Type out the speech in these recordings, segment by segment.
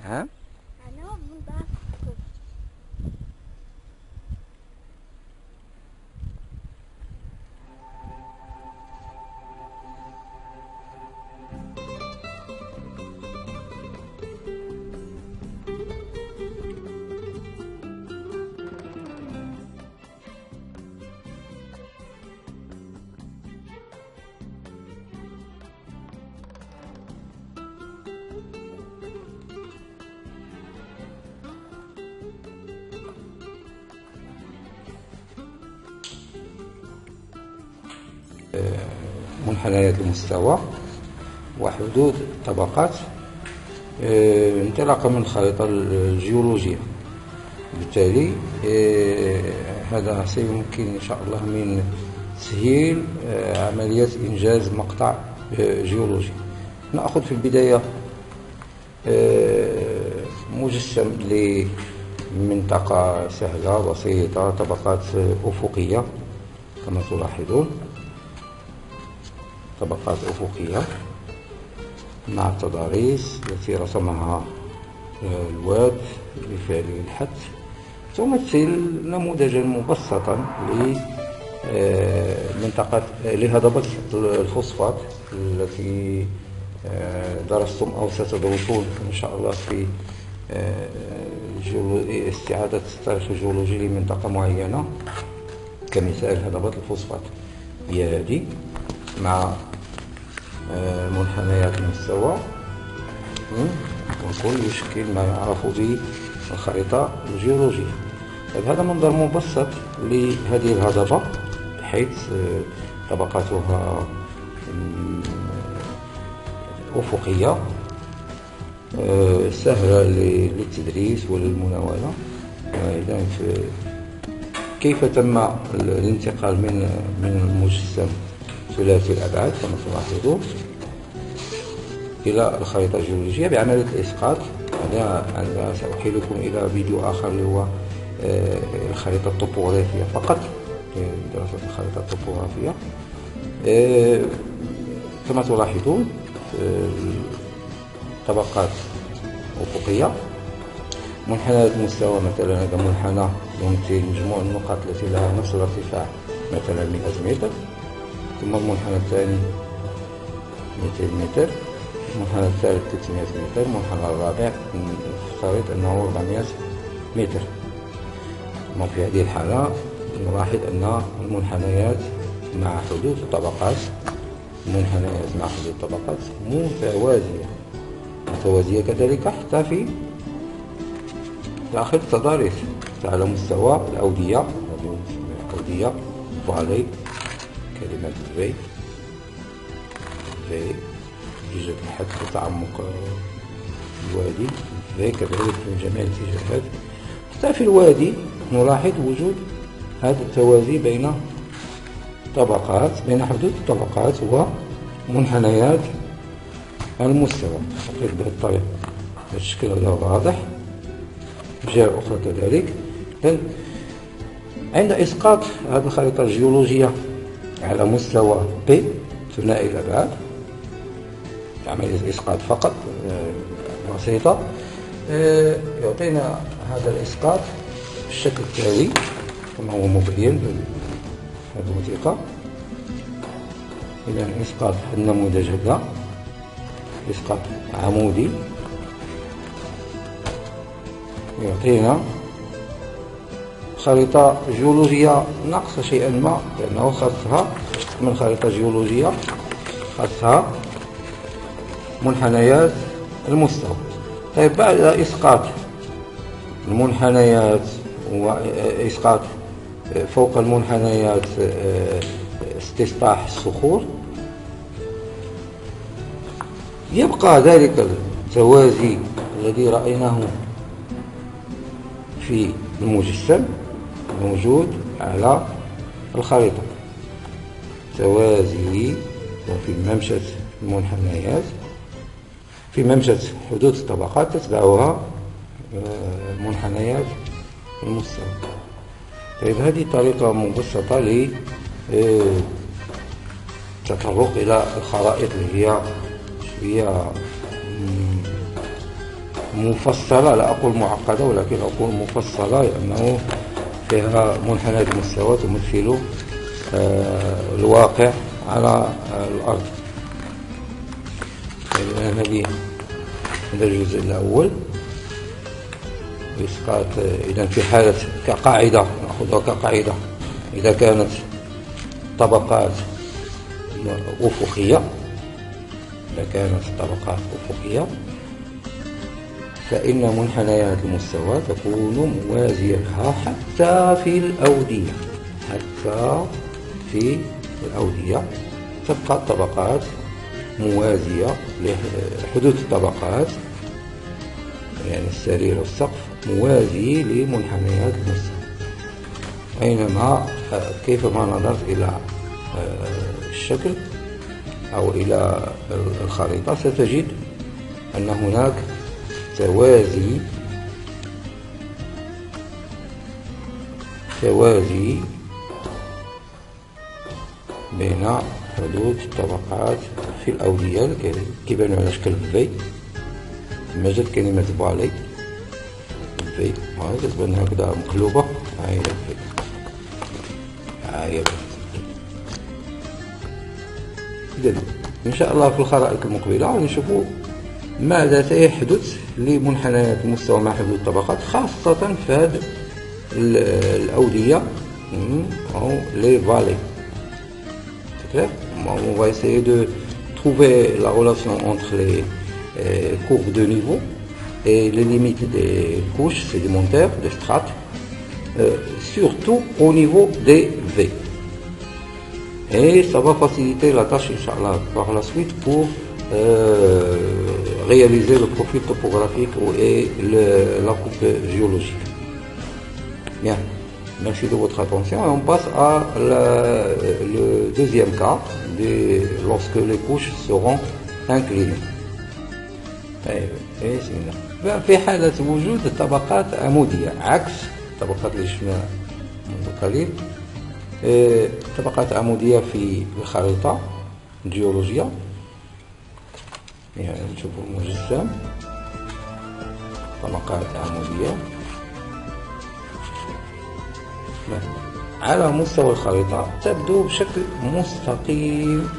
نعم. أنا من باركو. منحنيات المستوى وحدود الطبقات انطلاقا من الخريطة الجيولوجية. بالتالي هذا سيمكن إن شاء الله من تسهيل عملية إنجاز مقطع جيولوجي. نأخذ في البداية مجسم لمنطقة سهلة بسيطة، طبقات أفقية كما تلاحظون، طبقات أفقية مع التضاريس التي رسمها الواد بفعل الحث، تمثل نموذجا مبسطا لمنطقة لهضبة الفوسفات التي درستم أو ستدرسون إن شاء الله في استعادة التاريخ الجيولوجي لمنطقة معينة، كمثال هضبة الفوسفات. هي هذه مع منحنيات المستوى والكل يشكل ما يعرف به الخريطة الجيولوجية. هذا منظر مبسط لهذه الهضبة، بحيث طبقاتها أفقية سهلة للتدريس وللمناولة. إذن كيف تم الانتقال من المجسم ثلاثي الأبعاد كما تلاحظون إلى الخريطة الجيولوجية بعملية الإسقاط. أنا سأحيلكم إلى فيديو آخر اللي هو الخريطة الطبوغرافية فقط، دراسة الخريطة الطبوغرافية. كما تلاحظون طبقات أفقية، منحنى المستوى مثلا هذا منحنى يمثل مجموع النقاط التي لها نفس الارتفاع مثلا 100 متر، ثم المنحنى الثاني 200 متر، المنحنى الثالث 300 متر، المنحنى الرابع نفترض أنه 400 متر. ثم في هذه الحالة نلاحظ أن المنحنيات مع حدود الطبقات متوازية كذلك حتى في داخل التضاريس على مستوى الأودية. الأودية فالي، كلمة في يوجد حد تعمق الوادي في كذلك في جميع الاتجاهات. حتى في الوادي نلاحظ وجود هذا التوازي بين حدود الطبقات ومنحنيات المستوى بهذه الطريقة. الشكل هذا واضح. الجهة الأخرى كذلك. عند إسقاط هذه الخريطة الجيولوجية على مستوى P ثنائي الأبعاد، عملية إسقاط فقط بسيطة، يعطينا هذا الإسقاط بالشكل التالي كما هو مبين هذه الوثيقة. إذا إسقاط النموذج هذا إسقاط عمودي يعطينا خريطة جيولوجية ناقصة شيئا ما، لأنه خاصها من خريطة جيولوجية خاصها منحنيات المستوى. طيب بعد إسقاط المنحنيات وإسقاط فوق المنحنيات استصلاح الصخور، يبقى ذلك التوازي الذي رأيناه في المجسم موجود على الخريطة. توازي وفي ممشى المنحنيات، في ممشى حدود الطبقات تتبعها منحنيات المستوى. طيب هذه طريقة مبسطة للتطرق إلى الخرائط اللي هي شوية مفصلة، لا أقول معقدة ولكن أقول مفصلة، لأنه فيها منحنى المستوى تمثل الواقع على الأرض. هذا الجزء الأول إسقاط. إذا في حالة كقاعدة، نأخذها كقاعدة، إذا كانت طبقات أفقية، فإن منحنيات المستوى تكون موازية لها حتى في الأودية، تبقى الطبقات موازية لحدود الطبقات، يعني السرير والسقف موازي لمنحنيات المستوى. أينما كيفما نظرت إلى الشكل أو إلى الخريطة ستجد أن هناك توازي بين حدود الطبقات في الأودية كيبانو على شكل في. كما جات كلمة بالي في، كتبان هكذا مقلوبة، هاهي في، هاهي. إذن إن شاء الله في الخرائط المقبلة نشوفوا ماذا سيحدث لمنحنيات المستوى مع حدود الطبقات، خاصة في هذه الأودية أو les vallées. C'est clair? On va essayer de trouver la relation entre les courbes de niveau et les limites des couches sédimentaires, des strates, surtout au niveau des V. Et ça va faciliter la tâche, Inch'Allah, par la suite pour réaliser le profil topographique et la coupe géologique. Bien, merci de votre attention et on passe à le deuxième cas lorsque les couches seront inclinées. في حالة وجود طبقات عمودية عكس الطبقات اللي شفناها منذ قليل، طبقات عمودية في الخريطة الجيولوجية، يعني نشوفوا المجسم طبقات عمودية على مستوى الخريطة تبدو بشكل مستقيم،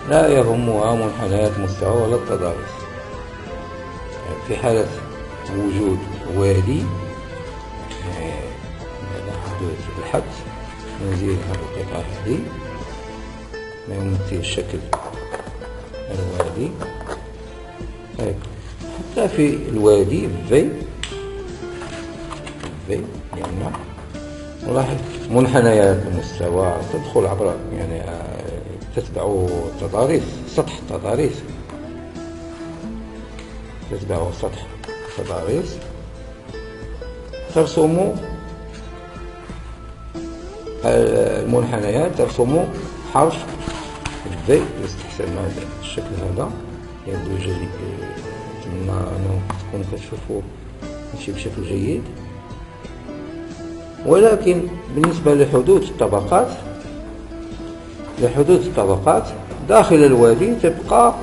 لا يهمها منحنيات المستوى ولا التضاريس. في حالة وجود وادي حدوث الحد نزيل هذه القطعة هذه ما يمثل الشكل الوادي. حتى في الوادي في يعني نلاحظ منحنيات المستوى تدخل عبر يعني تتبع التضاريس، سطح التضاريس، تتبع سطح التضاريس، ترسم المنحنيات، ترسم حرف في باستحسان هذا الشكل هذا يبدو جيد. أتمنى أنه تكونوا كتشوفوا ماشي بشكل جيد. ولكن بالنسبة لحدود الطبقات داخل الوادي تبقى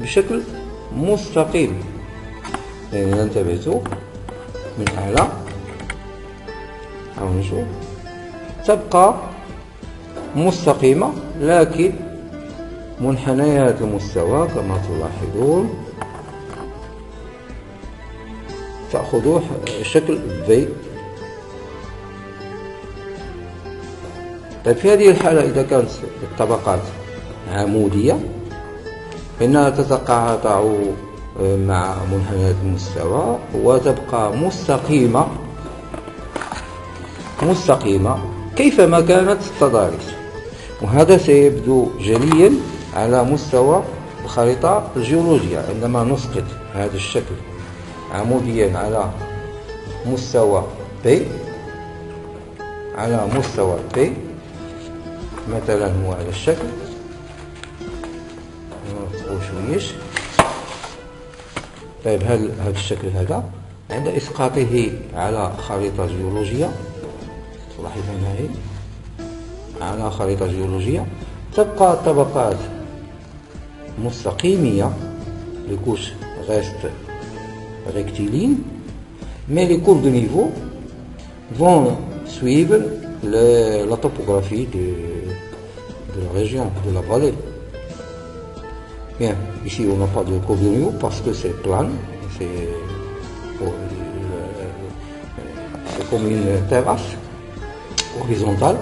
بشكل مستقيم، يعني إذا انتبهتوا من أعلى حاول نشوف تبقى مستقيمة، لكن منحنيات المستوى كما تلاحظون تأخذ شكل في. طيب في هذه الحالة إذا كانت الطبقات عمودية فإنها تتقاطع مع منحنيات المستوى وتبقى مستقيمة كيفما كانت التضاريس، وهذا سيبدو جليا على مستوى الخريطة الجيولوجية عندما نسقط هذا الشكل عموديا على مستوى P، مثلا هو على الشكل شويش. طيب هذا الشكل هذا عند إسقاطه على خريطة جيولوجية، تلاحظون هاي على خريطة جيولوجية تبقى الطبقات مستقيمية، لكوش غاست rectiligne, mais les courbes de niveau vont suivre la topographie de la région, de la vallée. Bien, ici on n'a pas de courbe de niveau parce que c'est plane, c'est comme une terrasse horizontale.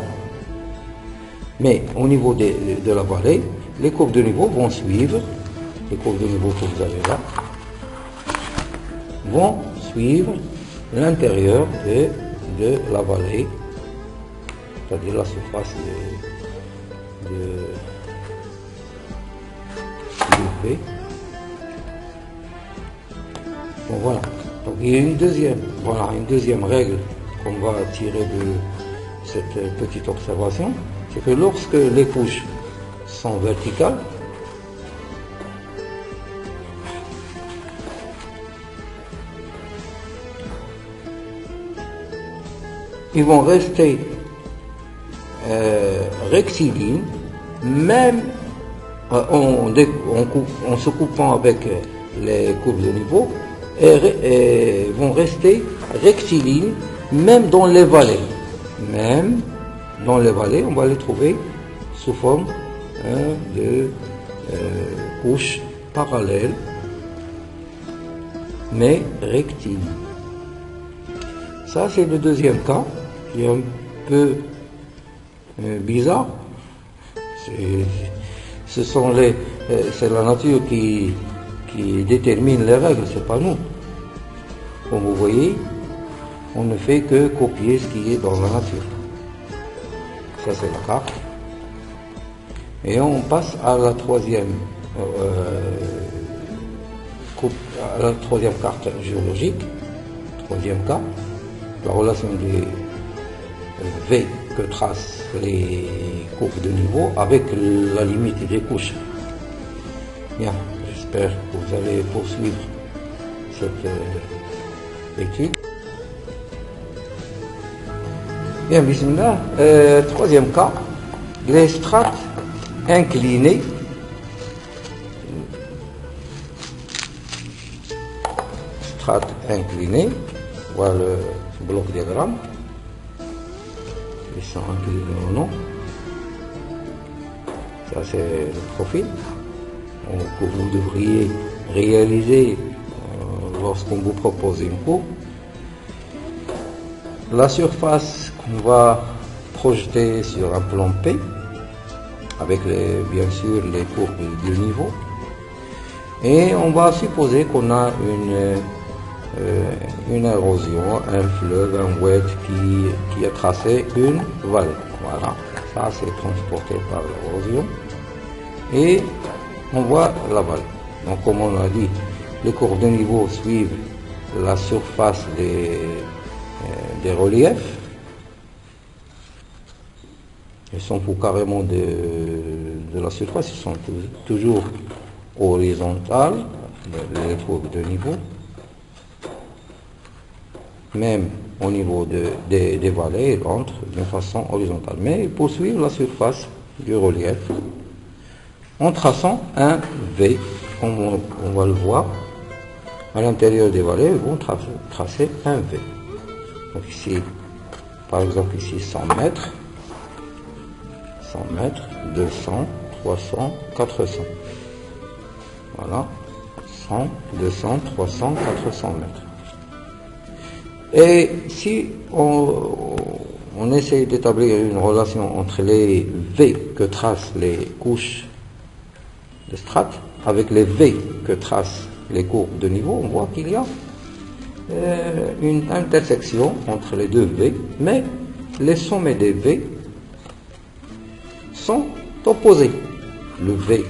Mais au niveau de la vallée, les courbes de niveau vont suivre, les courbes de niveau que vous avez là, vont suivre l'intérieur de la vallée, c'est-à-dire la surface du V. Bon, voilà. Donc il y a une deuxième règle qu'on va tirer de cette petite observation, c'est que lorsque les couches sont verticales, ils vont rester rectilignes, même en se coupant avec les courbes de niveau, et vont rester rectilignes, même dans les vallées. Même dans les vallées, on va les trouver sous forme de couches parallèles, mais rectilignes. Ça, c'est le deuxième cas, qui est un peu bizarre. C'est la nature qui détermine les règles, c'est pas nous. Comme vous voyez, on ne fait que copier ce qui est dans la nature. Ça, c'est la carte. Et on passe à la troisième carte géologique. Troisième cas, la relation des V que tracent les courbes de niveau avec la limite des couches. Bien, j'espère que vous allez poursuivre cette étude. Bien, bismillah. Troisième cas, les strates inclinées. Strates inclinées. Voilà le bloc diagramme. Ils sont inclinés ou non. Ça, c'est le profil que vous devriez réaliser lorsqu'on vous propose une courbe. La surface qu'on va projeter sur un plan P, avec bien sûr les courbes de niveau, et on va supposer qu'on a une érosion, un fleuve, un wedge qui a tracé une vallée. Voilà, ça c'est transporté par l'érosion et on voit la vallée. Donc comme on a dit, les courbes de niveau suivent la surface des reliefs. Ils s'en foutent carrément de la surface, ils sont toujours horizontales, les courbes de niveau. Même au niveau des vallées, ils entrent d'une façon horizontale. Mais ils poursuivent la surface du relief en traçant un V, comme on va le voir. À l'intérieur des vallées, ils vont tracer un V. Donc ici, par exemple, ici 100 mètres, 200, 300, 400. Voilà, 100, 200, 300, 400 mètres. Et si on essaie d'établir une relation entre les V que tracent les couches de strates avec les V que tracent les courbes de niveau, on voit qu'il y a une intersection entre les deux V, mais les sommets des V sont opposés. Le V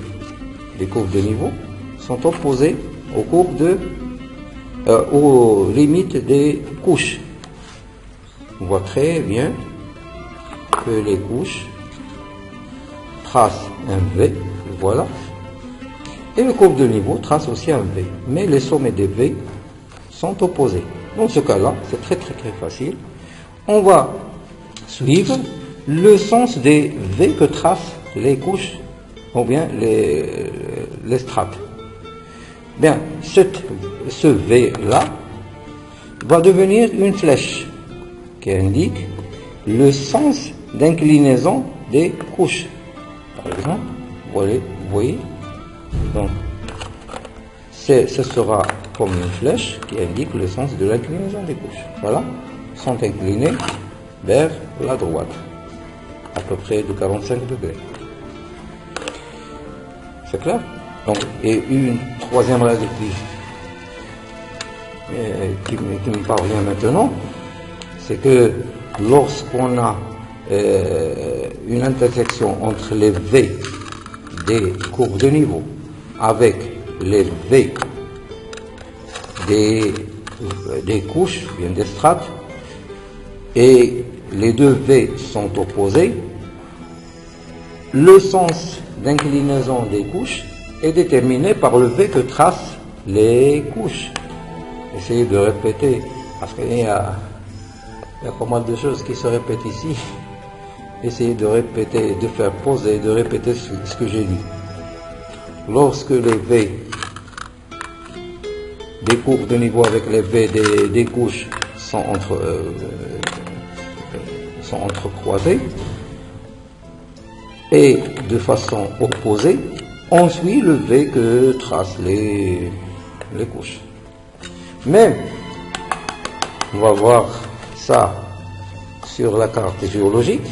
des courbes de niveau sont opposés aux courbes aux limites des couches. On voit très bien que les couches tracent un V, voilà, et le courbe de niveau trace aussi un V, mais les sommets des V sont opposés. Dans ce cas-là, c'est très facile. On va suivre le sens des V que tracent les couches, ou bien les strates. Bien, ce V-là va devenir une flèche qui indique le sens d'inclinaison des couches. Par exemple, vous voyez, donc ce sera comme une flèche qui indique le sens de l'inclinaison des couches. Voilà, sont inclinées vers la droite, à peu près de 45 degrés. C'est clair? Donc, et une troisième règle qui me parvient maintenant, c'est que lorsqu'on a une intersection entre les V des courbes de niveau avec les V des couches, bien des strates, et les deux V sont opposés, le sens d'inclinaison des couches est déterminé par le V que tracent les couches. Essayez de répéter, parce qu'il y a pas mal de choses qui se répètent ici. Essayez de répéter, de faire pause et de répéter ce que j'ai dit. Lorsque les V des courbes de niveau avec les V des couches sont entrecroisés et de façon opposée, on suit le V que tracent les couches. Mais on va voir ça sur la carte géologique.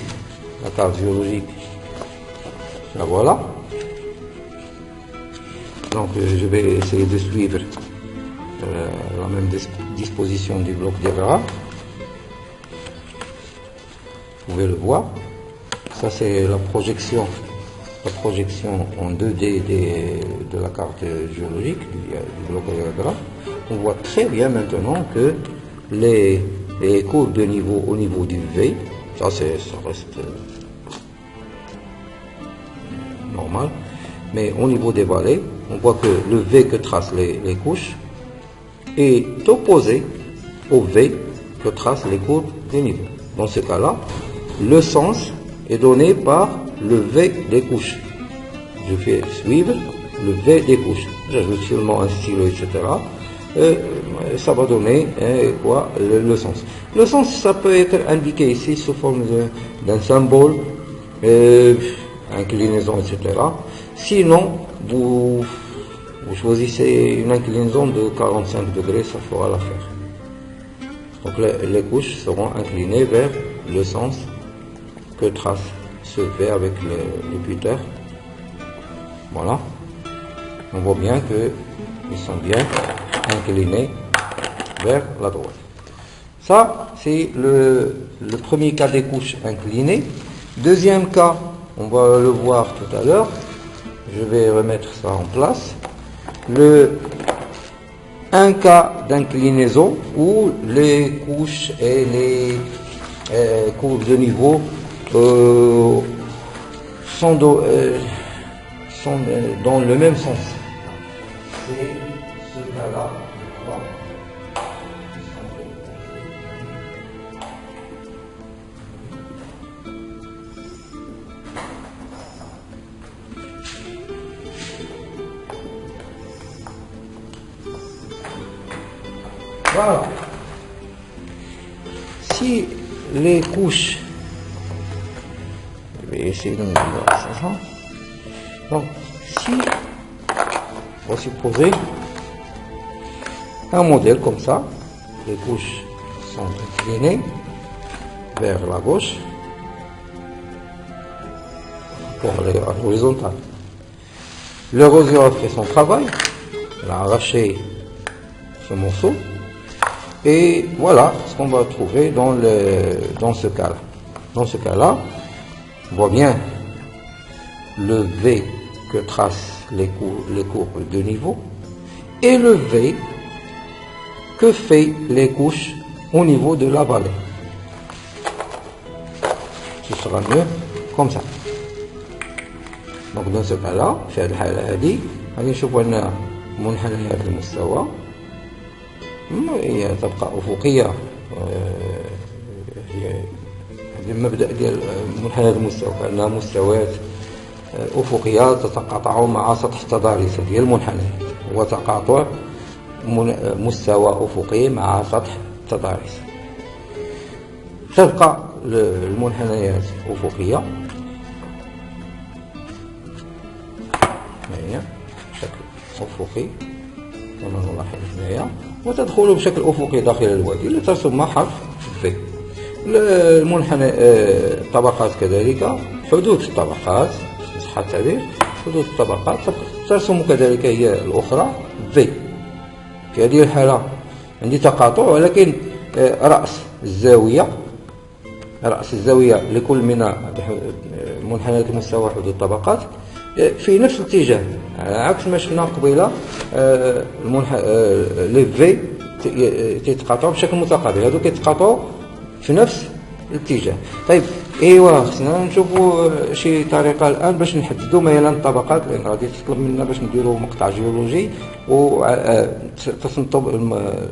La carte géologique, la voilà. Donc je vais essayer de suivre la même disposition du bloc diagramme. Vous pouvez le voir. Ça c'est la projection en 2D de la carte géologique du bloc diagramme. On voit très bien maintenant que les courbes de niveau au niveau du V, ça reste normal, mais au niveau des vallées, on voit que le V que tracent les couches est opposé au V que tracent les courbes des niveaux. Dans ce cas-là, le sens est donné par le V des couches. Je fais suivre le V des couches. J'ajoute seulement un stylo, etc. Et ça va donner le sens. Le sens, ça peut être indiqué ici sous forme d'un symbole, inclinaison, etc. Sinon, vous choisissez une inclinaison de 45 degrés, ça fera l'affaire. Donc les couches seront inclinées vers le sens que trace ce V avec le puter. Voilà. On voit bien qu'ils sont bien inclinés vers la droite. Ça, c'est le premier cas des couches inclinées. Deuxième cas, on va le voir tout à l'heure. Je vais remettre ça en place. Un cas d'inclinaison où les couches et les courbes de niveau sont dans le même sens. C'est ce cas-là. Voilà. Si les couches, je vais essayer de me voir ça. Donc, si on va supposer un modèle comme ça, les couches sont inclinées vers la gauche pour aller à l'horizontale. L'érosion a fait son travail, elle a arraché ce morceau. Et voilà ce qu'on va trouver dans ce cas-là. Dans ce cas-là, on voit bien le V que tracent les courbes de niveau et le V que fait les couches au niveau de la vallée. Ce sera mieux comme ça. Donc dans ce cas-là, في هذه الحالة هذه غادي نشوفوا أن منحنيات المستوى هي تبقى أفقية. المبدأ ديال منحنيات المستوى كأنها مستويات أفقية تتقاطع مع سطح تضاريسي ديال المنحنيات. وتقاطع مستوى أفقي مع سطح تضاريس. تبقى المنحنيات أفقية هي بشكل أفقي كما نلاحظ هنايا، وتدخل بشكل أفقي داخل الوادي لترسم حرف في. المنحنى الطبقات كذلك، حدود الطبقات صح التعبير، حدود الطبقات ترسم كذلك هي الأخرى في. في هذه الحالة عندي تقاطع، ولكن رأس الزاوية لكل من منحنيات المستوى حدود الطبقات في نفس الاتجاه، عكس ما شفنا قبيله. لي في تيتقاطعوا بشكل متقابل، هادو كيتقاطعوا في نفس الاتجاه. طيب ايوا خصنا نشوفوا شي طريقه الان باش نحددوا ميلان الطبقات، لان غادي تطلب منا باش نديروا مقطع جيولوجي و ترسم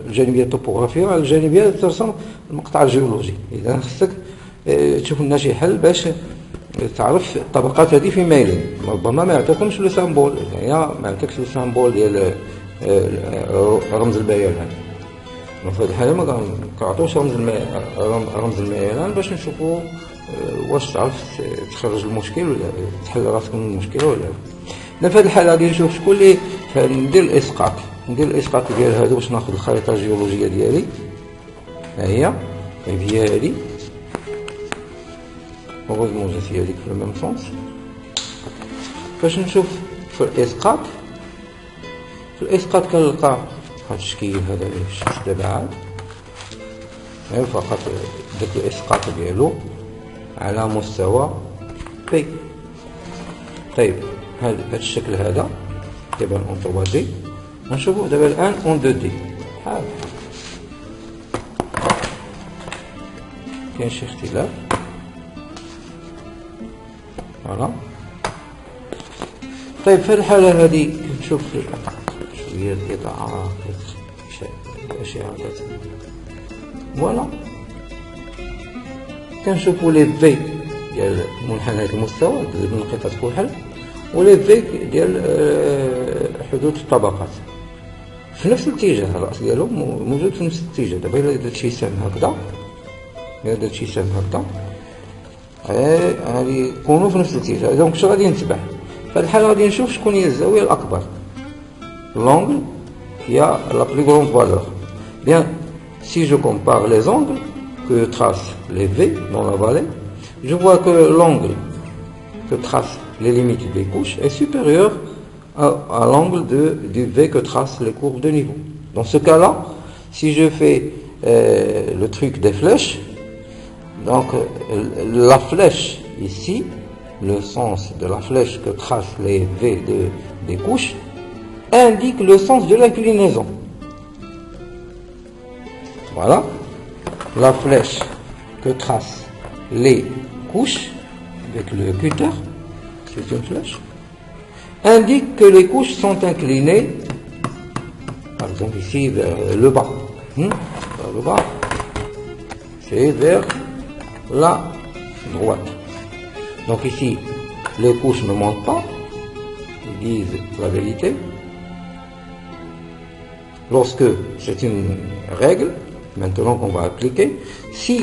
الجانبيه الطوبوغرافيه على الجانبيه ترسم المقطع الجيولوجي. اذا خصك تشوف لنا شي حل باش تعرف الطبقات هذه في ميلين. ربما ما يعطيكمش لو سامبول، يعني ما يعطيكش لو سامبول ديال رمز الميلان. في هذه الحاله ما كنعطيوش رمز الميلان باش نشوفوا واش تعرف تخرج المشكل ولا تحل راسك من المشكله ولا لا. في هذه الحاله غادي نشوف شكون اللي ندير الاسقاط ديال هادو باش ناخذ الخريطه الجيولوجيه ديالي. ها هي هذه هeureusement j'ai essayé avec le même sens. باش نشوف في الاسقاط كنلقى هذا الشكل هذا اللي شفت دابا عاد، فقط داك الاسقاط ديالو على مستوى بي. طيب هذا الشكل هذا كيبان اون 3D، غنشوفوه دابا الان اون 2D. بحال كاين شي اختلاف. فوالا. طيب في الحالة هذه نشوف شوية الإضاءة الأشعة. فوالا كنشوفو لي في ديال منحنيات المستوى من القطعة كحل، ولي في ديال حدود الطبقات في نفس الاتجاه. الرأس ديالهم موجود في نفس الاتجاه. دابا إلا درت شي سهم هكذا، غادي يكونوا في نفس الاتجاه. إذا كنت غادي نتبع في هذه الحالة غادي نشوف شكون هي الزاوية الأكبر، l'angle qui a la plus grande valeur. Bien, si je compare les angles que tracent les V dans la vallée, je vois que l'angle que tracent les limites des couches est supérieur à l'angle du V que tracent les courbes de niveau. Dans ce cas-là, si je fais le truc des flèches, donc la flèche ici, le sens de la flèche que tracent les V des couches indique le sens de l'inclinaison. Voilà, la flèche que tracent les couches avec le cutter, c'est une flèche, indique que les couches sont inclinées, par exemple ici vers le bas, vers le bas, c'est vers la droite. Donc ici, les couches ne montent pas, ils disent la vérité. Lorsque c'est une règle, maintenant qu'on va appliquer, si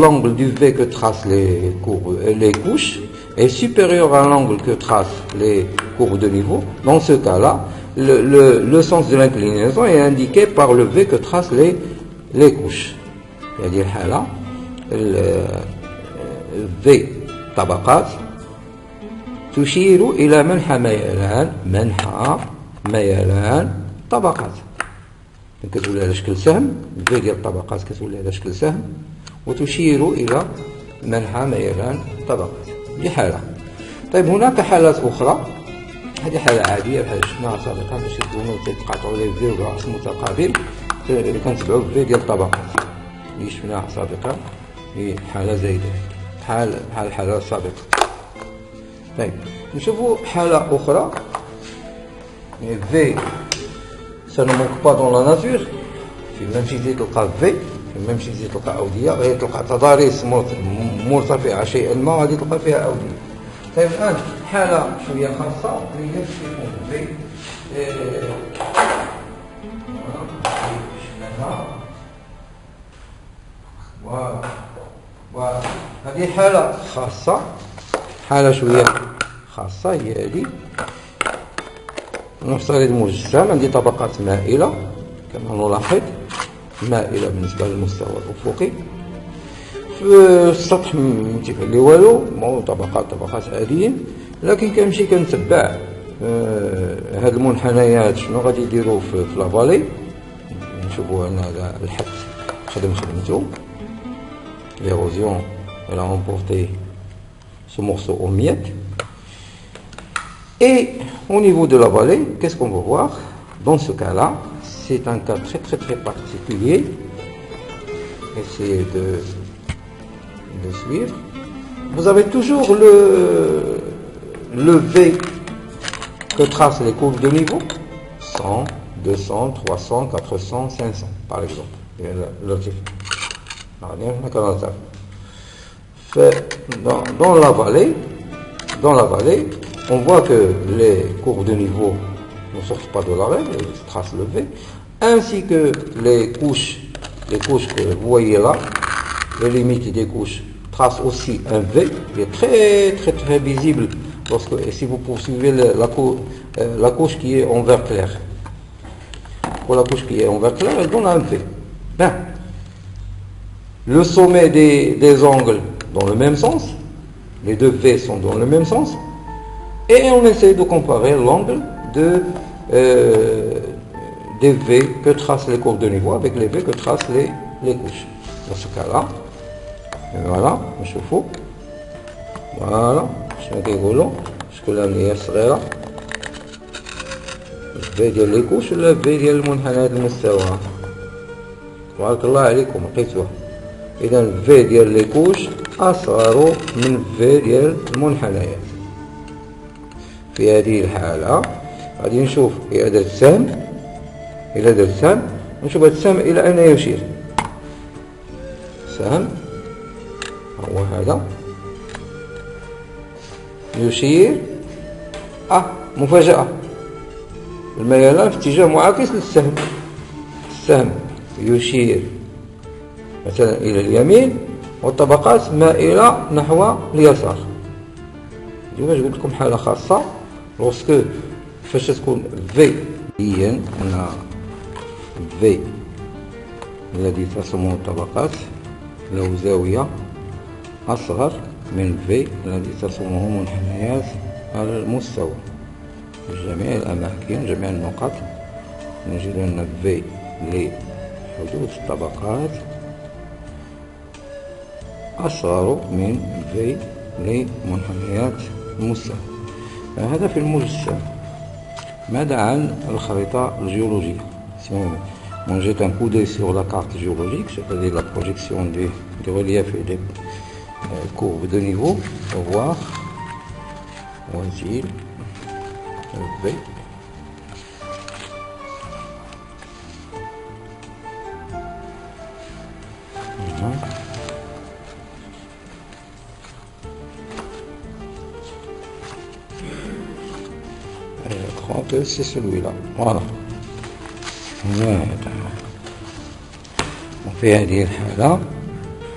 l'angle du V que tracent les couches est supérieur à l'angle que tracent les courbes de niveau, dans ce cas-là, le sens de l'inclinaison est indiqué par le V que tracent les couches. C'est-à-dire là, V طبقات تشير إلى منحى ميلان طبقات. كتولي على شكل سهم، في ديال الطبقات كتولي على شكل سهم وتشير إلى منحى ميلان طبقات. دي حالة. طيب هناك حالات أخرى، هذه حالة عادية بحال شفناها سابقا باش يكونوا تيتقاطعوا لي في ورأس متقابل كنتبعوا في ديال الطبقات اللي شفناها سابقا، هي حالة زايدة بحال الحالة السابقة. طيب نشوفوا حالة أخرى. V ça ne manque pas dans la nature. في الممشيزي تلقى V، في الممشيزي تلقى أودية، غادي تلقى تضاريس مرتفعة شيئا ما غادي تلقى فيها أودية. طيب الآن حالة شوية خاصة اللي هي تكون في وهذه حالة خاصة، حالة شوية خاصة هي هذه. نفترض مجسم عندي طبقات مائلة كما نلاحظ، مائلة بالنسبة للمستوى الأفقي. في السطح ما تيبان لي والو، طبقات عادية، لكن كنمشي كنتبع هاد المنحنيات شنو غادي يديروا في لافالي. نشوفوا هنا هذا الحد خدمته، l'érosion elle a emporté ce morceau aux miettes. Et au niveau de la vallée, qu'est-ce qu'on va voir? Dans ce cas-là, c'est un cas très particulier. Essayez de suivre. Vous avez toujours le V que tracent les courbes de niveau, 100, 200, 300, 400, 500 par exemple. Dans la vallée, on voit que les courbes de niveau ne sortent pas de la règle, elles tracent le V, ainsi que les couches que vous voyez là, les limites des couches tracent aussi un V, qui est très visible si vous poursuivez la couche qui est en vert clair. Pour la couche qui est en vert clair, elle donne un V. Ben, le sommet des angles dans le même sens, les deux V sont dans le même sens, et on essaie de comparer l'angle des V que tracent les courbes de niveau avec les V que tracent les couches. Dans ce cas-là, voilà, نشوفوا voilà شنو كيقولوا شكون اللي هي صغيرة، الفي ديال لي كوش ولا الفي ديال المنحنيات المستوى. تبارك الله عليكم لقيتوه. إذا الفي ديال لي كوش أصغر من في ديال المنحنيات. في هذه الحالة غادي نشوف إذا درت سهم نشوف هذا السهم إلى أين يشير. سهم هو هذا يشير مفاجأة، الميلان في اتجاه معاكس للسهم. السهم يشير مثلا إلى اليمين والطبقات مائلة نحو اليسار. اليوم قلت لكم حالة خاصة لوسكو فاش تكون في أن في الذي تصمه الطبقات له زاوية أصغر من في الذي تصمه منحنيات على المستوى. في جميع الأماكن جميع النقط نجد أن في لحدود الطبقات أصغر من في لمنحنيات المستوى. هذا في المجسم. ماذا عن الخريطة الجيولوجية؟ Si on jette un coup d'œil sur la carte géologique, c'est-à-dire la projection des reliefs et des courbes de niveau, on va voir voici le V. Je crois que c'est celui-là. Voilà. وفي هذه الحالة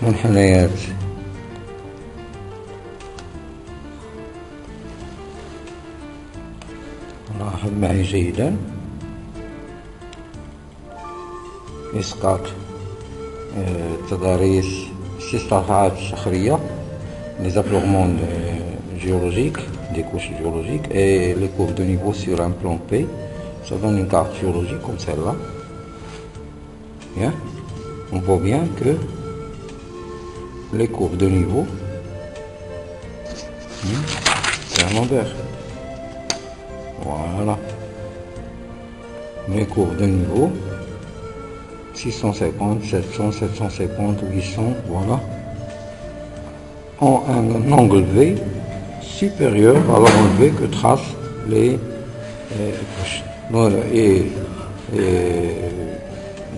منحنيات لاحظ معي جيدا إسقاط تضاريس استصلاحات صخرية les affleurements géologiques des couches géologiques et les courbes de niveau sur un plan P. Ça donne une carte géologique comme celle-là. Bien. On voit bien que les courbes de niveau, c'est un l'envers. Voilà. Les courbes de niveau, 650, 700, 750, 800, voilà, ont un angle V supérieur à l'angle V que tracent les couches. Et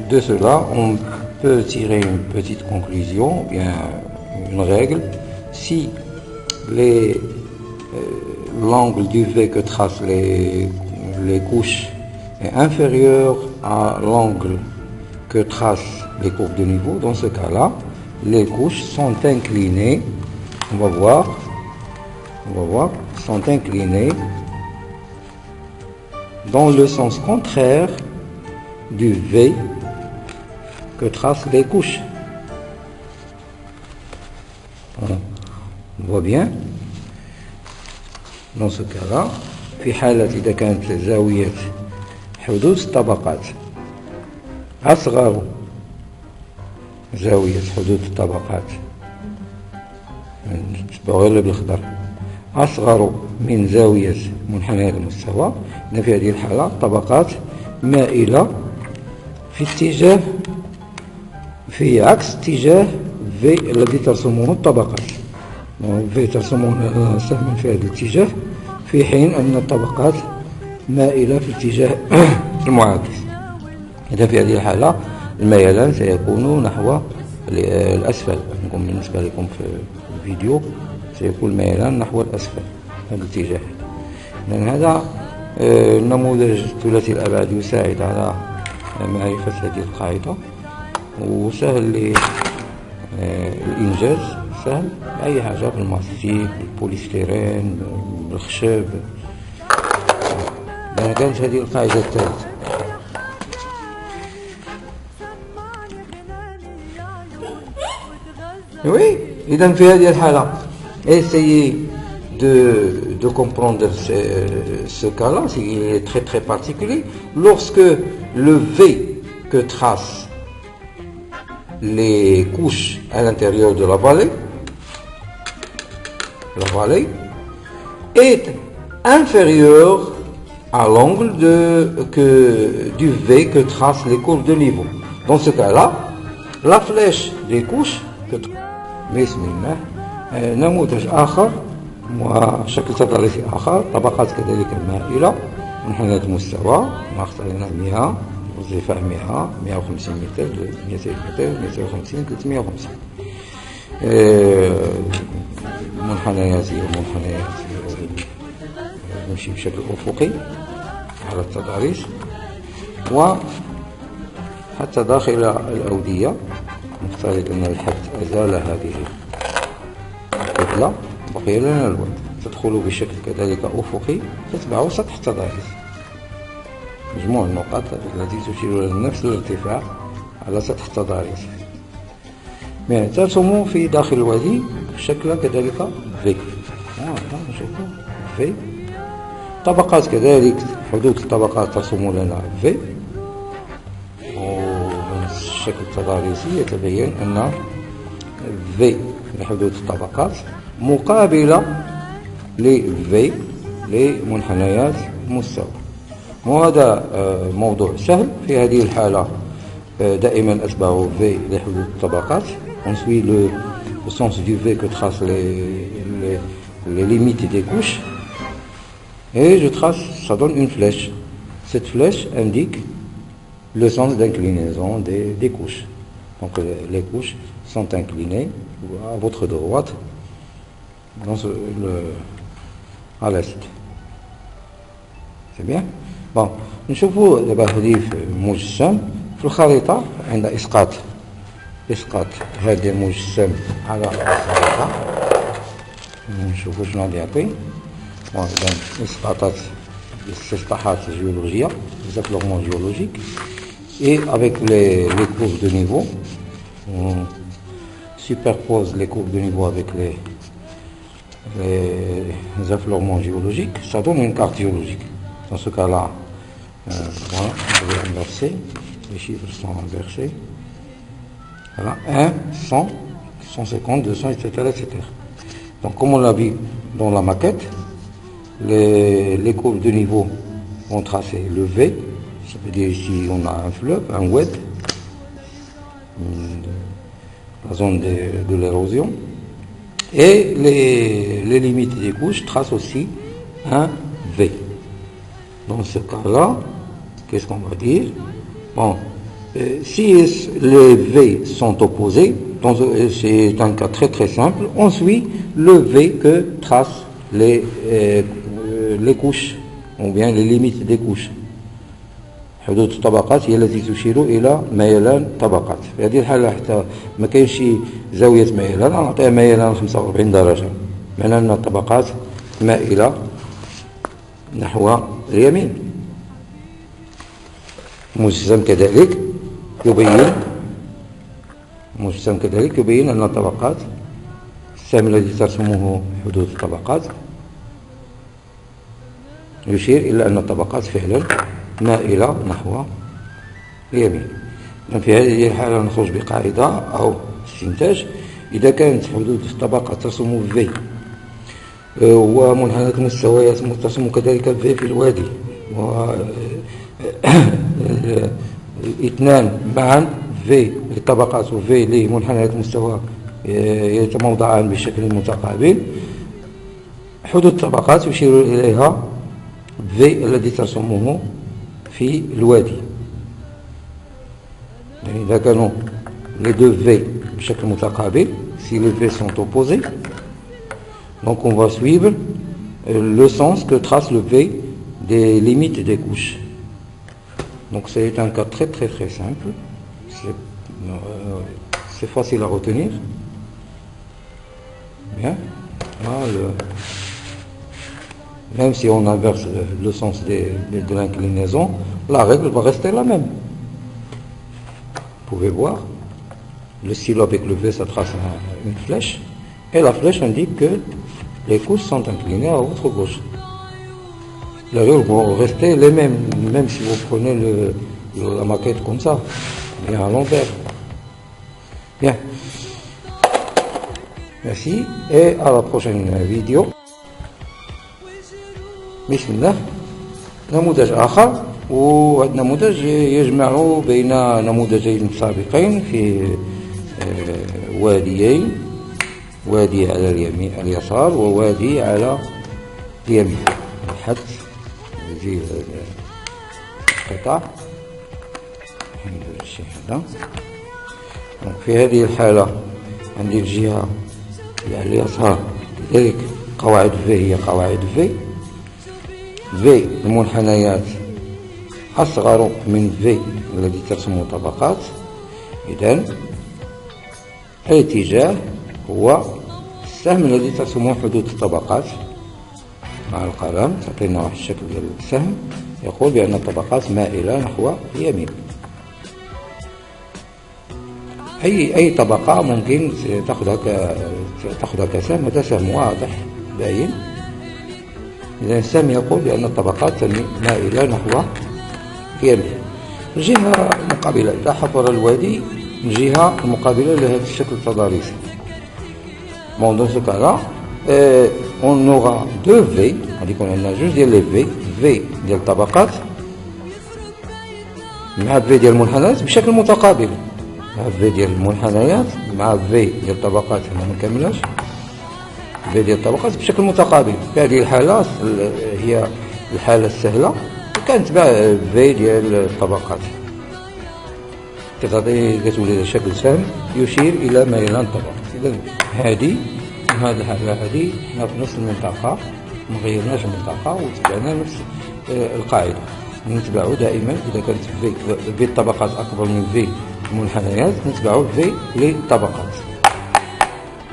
de cela, on peut tirer une petite conclusion, bien une règle. Si les l'angle du V que tracent les couches est inférieur à l'angle que tracent les courbes de niveau, dans ce cas-là, les couches sont inclinées, on va voir, sont inclinées dans le sens contraire du V que tracent les couches. On voit bien. Dans ce cas-là, في حالة إذا كانت زاوية حدوث الطبقات أصغر زاوية حدوث الطبقات نتبعوا غير بالخضر أصغر من زاوية منحنى المستوى، إذا في هذه الحالة الطبقات مائلة في عكس اتجاه V الذي ترسمه الطبقات. V ترسمه سهما في هذا الاتجاه، في حين أن الطبقات مائلة في الاتجاه المعاكس. إذا في هذه الحالة الميلان سيكون نحو الأسفل. نقوم بالنسبة لكم في الفيديو سيكون الميلان نحو الأسفل هذا الاتجاه. لأن هذا النموذج ثلاثي الأبعاد يساعد على معرفة هذه القاعدة، وسهل للإنجاز، سهل أي حاجة بالماستيك بالبوليستيرين بالخشب. لأن كانت هذه القاعدة الثالثة. Oui, إذا في هذه الحالة essayez de comprendre ce cas-là, il est très très particulier. Lorsque le V que tracent les couches à l'intérieur de la vallée est inférieur à l'angle du V que tracent les courbes de niveau. Dans ce cas-là, la flèche des couches بسم الله نموذج آخر وشكل تضاريسي آخر، طبقات كذلك مائلة، منحنيات المستوى اختارنا 100 ارتفاع 100 150 متر 200 متر 250 350. منحنيات هي منحنيات نمشي بشكل أفقي على التضاريس، وحتى داخل الأودية نفترض أن الحد أزال هذه الكتلة، بقي لنا الواد، تدخل بشكل كذلك أفقي تتبع سطح التضاريس. مجموع النقاط التي تشير إلى نفس الارتفاع على سطح التضاريس، ترسم في داخل الوادي شكل كذلك في. نشوفوا في طبقات كذلك، حدود الطبقات ترسم لنا في، الشكل التضاريسي يتبين أن V لحدود الطبقات مقابلة ل V لمنحنيات المستوى. وهذا موضوع سهل. في هذه الحالة دائما أتبع V لحدود الطبقات. On suit le sens du V que tracent les limites des couches. Et je trace, ça donne une flèche. Cette flèche indique le sens d'inclinaison des couches. Donc les couches sont inclinées à votre droite à l'est. C'est bien. Bon, نشوفوا دابا هذه في مجسم في الخريطة عند إسقاط هذا المجسم على الخريطة. نشوفوا شنو غادي يعطي. إذا إسقاطات استصلاحات géologiques, les affleurements géologiques, et avec les courbes de niveau, on superpose les courbes de niveau avec les affleurements géologiques, ça donne une carte géologique. Dans ce cas-là, voilà, je vais inverser, les chiffres sont inversés. Voilà, 1, 100, 150, 200, etc., etc. Donc, comme on l'a vu dans la maquette, les courbes de niveau vont tracer le V, ça veut dire ici on a un fleuve, un oued, la zone de l'érosion, et les limites des couches tracent aussi un V. Dans ce cas-là, qu'est-ce qu'on va dire? Bon, si les V sont opposés, c'est un cas très très simple, on suit le V que tracent لي كوش او بيان لي ليميت دي كوش. حدود الطبقات هي التي تشير الى ميلان طبقات. في هذه الحاله حتى ما كاينش زاويه ميلان، نعطيها ميلان 45 درجه، معنى ان الطبقات مائله نحو اليمين. مجسم كذلك يبين ان الطبقات، السهم الذي ترسمه حدود الطبقات يشير إلى أن الطبقات فعلا مائلة نحو اليمين. في هذه الحالة نخرج بقاعدة أو استنتاج: إذا كانت حدود الطبقات ترسم في ومنحنى المستويات ترسم كذلك في الوادي، الاثنان معا في للطبقات وفي لمنحنيات المستوى يتموضعان بشكل متقابل، حدود الطبقات يشير إليها في الذي ترسمه في الوادي. يعني إذا كانوا les deux V بشكل متقابل، si les V sont opposés, donc on va suivre le sens que trace le V des limites des couches. Donc c'est un cas très simple, c'est facile à retenir. Bien. Même si on inverse le sens de l'inclinaison, la règle va rester la même. Vous pouvez voir, le stylo avec le V, ça trace une flèche, et la flèche indique que les couches sont inclinées à votre gauche. Les règles vont rester les mêmes, même si vous prenez la maquette comme ça, bien à l'envers. Bien. Merci, et à la prochaine vidéo. بسم الله. نموذج آخر، وهذا النموذج يجمع بين نموذجين سابقين في واديين، وادي على اليسار ووادي على اليمين. الحدث يجي القطع الشيء هذا. في هذه الحالة عندي الجهة على اليسار كذلك قواعد في هي قواعد في المنحنيات أصغر من في الذي ترسم طبقات. إذن الاتجاه هو السهم الذي ترسمه حدود الطبقات مع القلم. تعطينا واحد الشكل ديال السهم يقول بأن الطبقات مائلة نحو اليمين. أي طبقة ممكن تأخذها كسهم، هذا سهم واضح باين. إذا السهم يقول بأن الطبقات مائلة نحو اليمين. الجهة المقابلة، إذا حفر الوادي الجهة المقابلة لهذا الشكل التضاريسي. Bon, dans ce cas-là, on aura deux V، غادي يكون عندنا جوج ديال لي في ديال الطبقات مع في ديال المنحنيات بشكل متقابل، مع في ديال المنحنيات مع في ديال الطبقات. هنا ما نكملهاش. في ديال الطبقات بشكل متقابل. في هذه الحالة هي الحالة السهلة، وكنتبع في ديال الطبقات كتولي شكل سهم يشير إلى ميلان الطبقات. إذا هذه الحالة هذه حنا في نفس المنطقة، ما غيرناش المنطقة وتبعنا نفس القاعدة. نتبعوا دائما إذا كانت في الطبقات أكبر من في المنحنيات نتبعوا في للطبقات.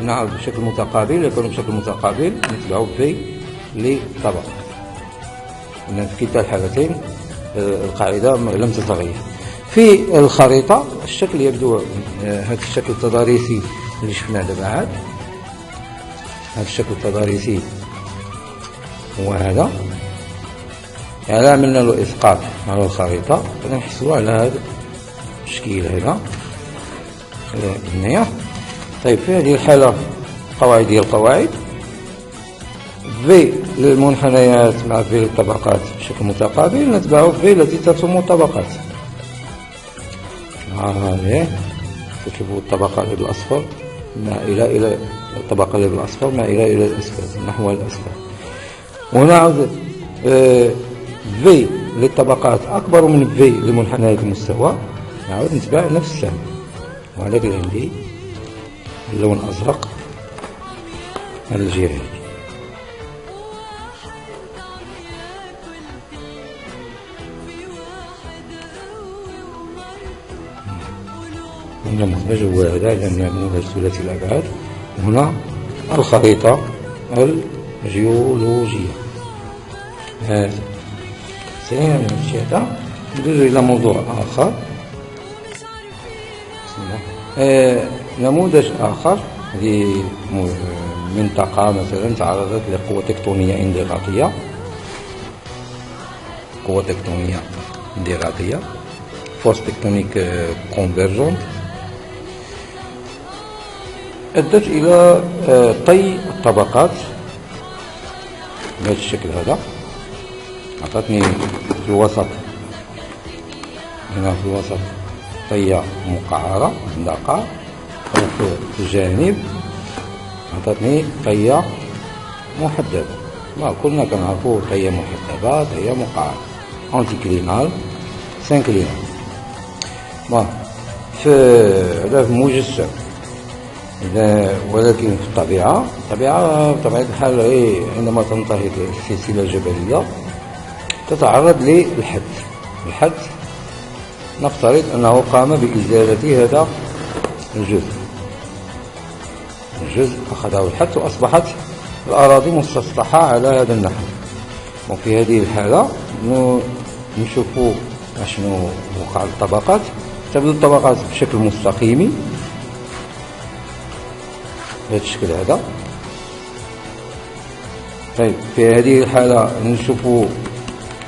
هنا بشكل متقابل، يكون بشكل متقابل نتبعوا في للطبقات. إن في كلتا الحالتين القاعدة لم تتغير. في الخريطة الشكل يبدو هذا الشكل التضاريسي اللي شفناه دابا عاد. هذا الشكل التضاريسي هو هذا. يعني عملنا له إسقاط على الخريطة، غادي نحصلوا على هذا التشكيل هذا هنايا. طيب في هذه الحالة قواعد ديال القواعد، في للمنحنيات مع في للطبقات بشكل متقابل نتبعوا في التي ترسم الطبقات. هذه تشوفوا الطبقة اللي بالأصفر مائلة إلى الطبقة اللي بالأصفر مائلة إلى الأسفل نحو الأسفل. وهنا عاود في للطبقات أكبر من في لمنحنيات المستوى، نعاود نتبع نفس السهم. وهذا اللي عندي اللون الأزرق على الجهة هذه. والنموذج هو هذا، لأن نموذج ثلاثي الأبعاد. هنا الخريطة الجيولوجية. هذا سينا هذا. ندوز إلى موضوع آخر. نموذج آخر لمنطقة مثلا تعرضت لقوة تكتونية انضغاطية. قوة تكتونية انضغاطية، فورس تكتونيك كونفيرجونت، أدت إلى طي الطبقات بهذا الشكل هذا. أعطتني في الوسط، هنا في الوسط طية مقعرة مندقة، وفي الجانب أعطتني طية محدبة. كلنا كنعرفو طية محدبة، طية مقعرة، أنتي كلينال سانكلينال. هذا في المجسم. ولكن في الطبيعة بطبيعة الحال عندما تنتهي السلسلة الجبلية تتعرض للحدث. نفترض أنه قام بإزالة هذا الجزء أخذه الحدث وأصبحت الأراضي مسطحة على هذا النحو. وفي هذه الحالة نشوف شنو وقع الطبقات. تبدو الطبقات بشكل مستقيم بهذا الشكل هذا. طيب في هذه الحالة نشوف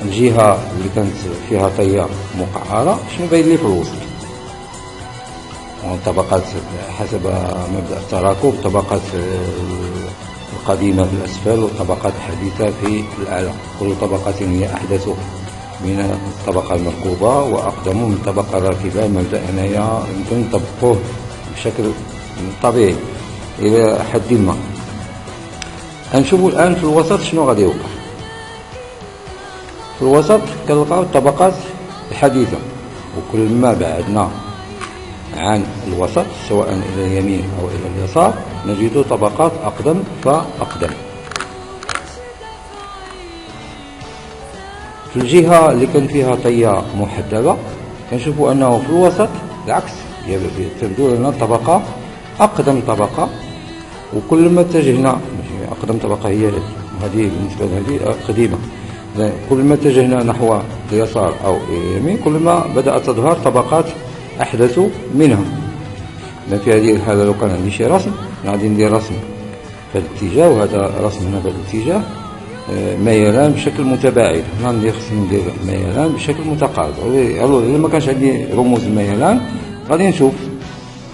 الجهة اللي كانت فيها طية مقعرة شنو باين لي في الوسط. والطبقات حسب مبدأ التراكب، طبقات القديمة في الأسفل والطبقات الحديثة في الأعلى. كل طبقة هي أحدث من الطبقة المركوبة وأقدم من الطبقة الراكبة. مبدأ هنايا يمكن نطبقوه بشكل طبيعي إلى حد ما. نشوفوا الآن في الوسط شنو غادي يوقع. في الوسط كنلقاو الطبقات الحديثة، وكل ما بعدنا عن الوسط سواء إلى اليمين أو إلى اليسار نجد طبقات أقدم فأقدم. في الجهة اللي كان فيها طية محدبة كنشوفوا أنه في الوسط العكس، تبدو لنا طبقة أقدم طبقة. وكل ما اتجهنا، أقدم طبقة هي هذه بالنسبة لهذه قديمة، كل ما اتجهنا نحو اليسار أو اليمين كل ما بدأت تظهر طبقات أحدث منها. في هذه الحالة لو كان عندي شي رسم غادي ندير رسم في هذا الاتجاه، وهذا رسم هنا في هذا الاتجاه، ميلان بشكل متباعد. هنا ندير ميلان بشكل متقارب. إلا ما كانش عندي رموز الميلان غادي نشوف.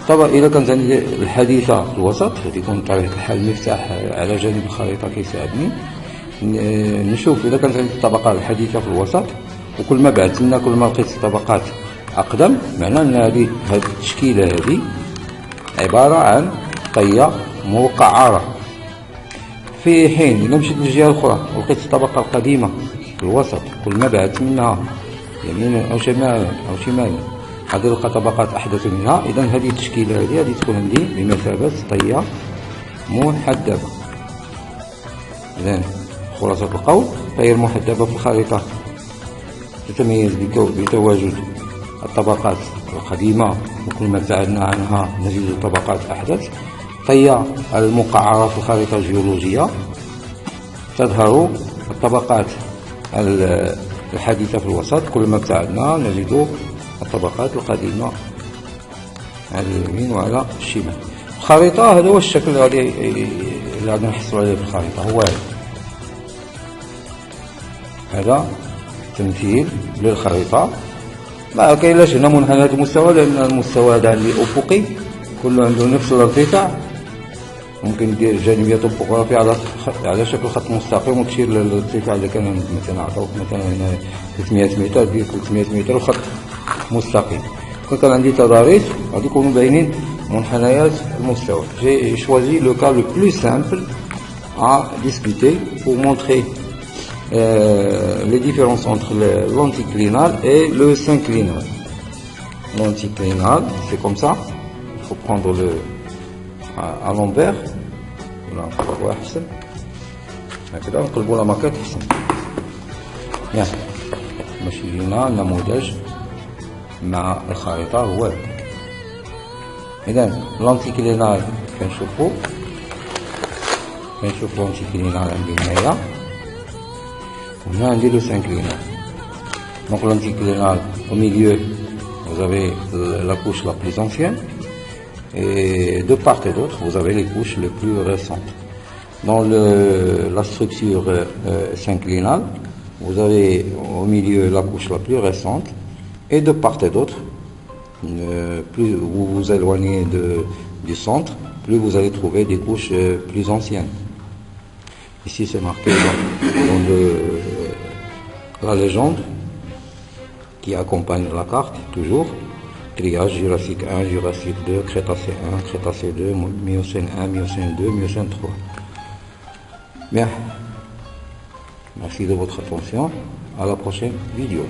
طبعا إذا كانت عندي الحديثة في الوسط غادي يكون بطبيعة الحال المفتاح على جانب الخريطة كيساعدني. نشوف إذا كانت عندي الطبقات الحديثة في الوسط، وكل ما بعدت لنا كل ما لقيت طبقات أقدم، معناه أن هذه التشكيلة هذه عبارة عن طية مقعرة. في حين إذا مشيت للجهة الأخرى ولقيت الطبقة القديمة في الوسط، كل ما بعدت منها يمينا أو شمالا غادي نلقى طبقات أحدث منها. إذا هذه التشكيلة هذه غادي تكون عندي بمثابة طية محدبة. إذا خلاصة القول، الطية المحدبة في الخريطة تتميز بتواجد الطبقات القديمة، وكل ما ابتعدنا عنها نجد طبقات أحدث. الطية المقعرة في الخريطة الجيولوجية تظهر الطبقات الحديثة في الوسط، كل ما ابتعدنا نجد الطبقات القديمة على اليمين وعلى الشمال. الخريطة هذا هو الشكل اللي غادي نحصلوا عليه في الخريطة، هو هذا تمثيل للخريطة. ما كاينلاش هنا منحنى المستوى، لأن المستوى هذا عندي أفقي كله عنده نفس الارتفاع. ممكن ندير جانب يطبق رافع على شكل خط مستقيم وتشير للارتفاع اللي كان مثلا عطاوك مثلا هنا 300 متر، دير 300 متر وخط مستقيم. كان عندي تضاريس غادي يكونوا باينين منحنيات المستوى. J'ai choisi le cas le plus simple à discuter pour montrer les différences entre l'anticlinal et le synclinal. L'anticlinal, c'est comme ça. Il faut prendre le à l'envers. Voilà, on va voir ça. هكذا نقلبوا لا ماكيت احسن. يلا ماشي جينا النموذج مع الخريطة هو إذن l'anticlinal كنشوفو l'anticlinal عندي هنايا وهنا عندي le synclinal. Donc l'anticlinal au milieu vous avez la couche la plus ancienne et de part et d'autre vous avez les couches les plus récentes. Dans la structure synclinale vous avez au milieu la couche la plus récente et de part et d'autre plus vous vous éloignez du centre, plus vous allez trouver des couches plus anciennes. Ici c'est marqué dans la légende qui accompagne la carte, toujours, triage Jurassique 1, Jurassique 2, Crétacé 1, Crétacé 2, Miocène 1, Miocène 2, Miocène 3. Bien, merci de votre attention, à la prochaine vidéo.